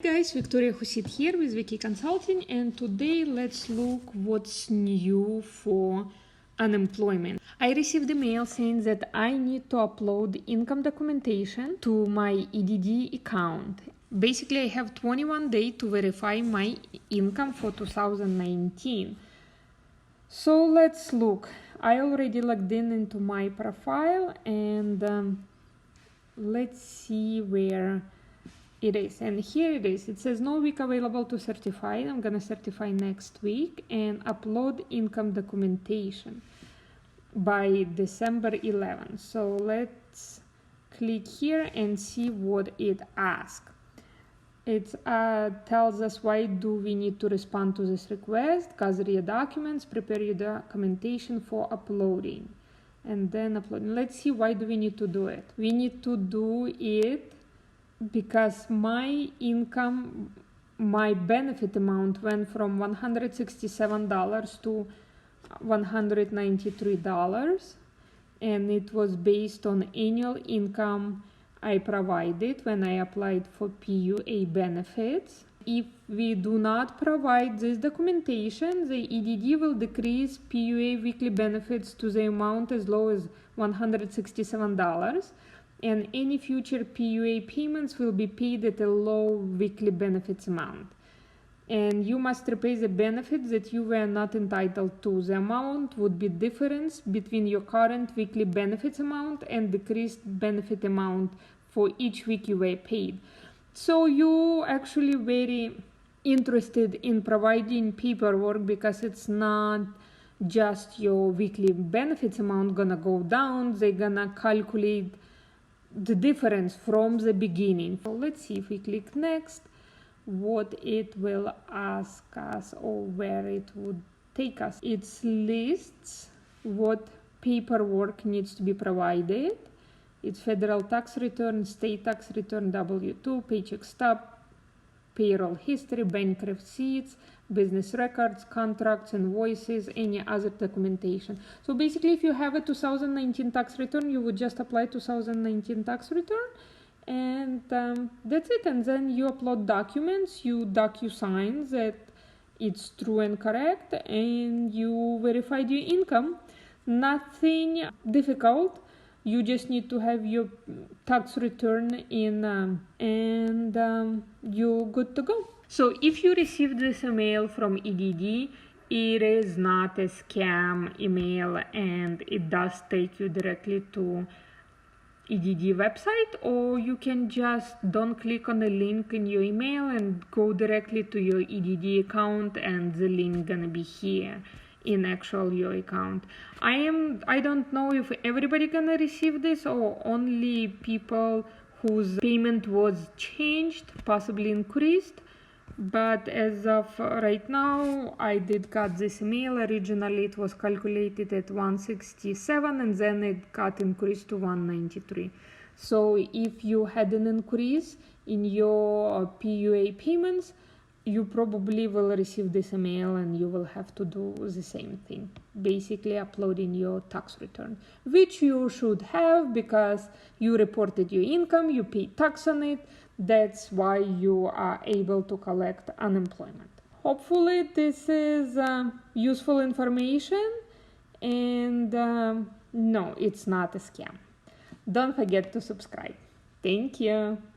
Hey guys, Viktoriya Khusit here with Viki Consulting, and today let's look what's new for unemployment. I received a mail saying that I need to upload income documentation to my EDD account. Basically, I have 21 days to verify my income for 2019. So let's look. I already logged into my profile, and let's see where it is. And here it is. It says no week available to certify. I'm gonna certify next week and upload income documentation by December 11th. So let's click here and see what it asks. It tells us why do we need to respond to this request, gather your documents, prepare your documentation for uploading, and then uploading. Let's see, why do we need to do it? We need to do it because my income, my benefit amount went from $167 to $193, and it was based on annual income I provided when I applied for PUA benefits. If we do not provide this documentation, the EDD will decrease PUA weekly benefits to the amount as low as $167. And any future PUA payments will be paid at a low weekly benefits amount. And you must repay the benefits that you were not entitled to. The amount would be difference between your current weekly benefits amount and decreased benefit amount for each week you were paid. So you actually very interested in providing paperwork, because it's not just your weekly benefits amount gonna go down, they're gonna calculate the difference from the beginning. So let's see if we click next, what it will ask us or where it would take us. It lists what paperwork needs to be provided. It's federal tax return, state tax return, W-2, paycheck stub, payroll history, bank receipts, business records, contracts, invoices, any other documentation. So basically, if you have a 2019 tax return, you would just apply 2019 tax return, and that's it. And then you upload documents, you DocuSign that it's true and correct, and you verified your income. Nothing difficult. You just need to have your tax return in, and you're good to go. So if you received this email from EDD, it is not a scam email, and it does take you directly to EDD website, or you can just don't click on the link in your email and go directly to your EDD account, and the link gonna be here in actual your account. I don't know if everybody gonna receive this or only people whose payment was changed, possibly increased. But as of right now, I did got this email. Originally it was calculated at 167, and then it got increased to 193. So if you had an increase in your PUA payments, you probably will receive this email, and you will have to do the same thing, basically uploading your tax return, which you should have because you reported your income, you paid tax on it. That's why you are able to collect unemployment. Hopefully this is useful information, and no, it's not a scam. Don't forget to subscribe. Thank you.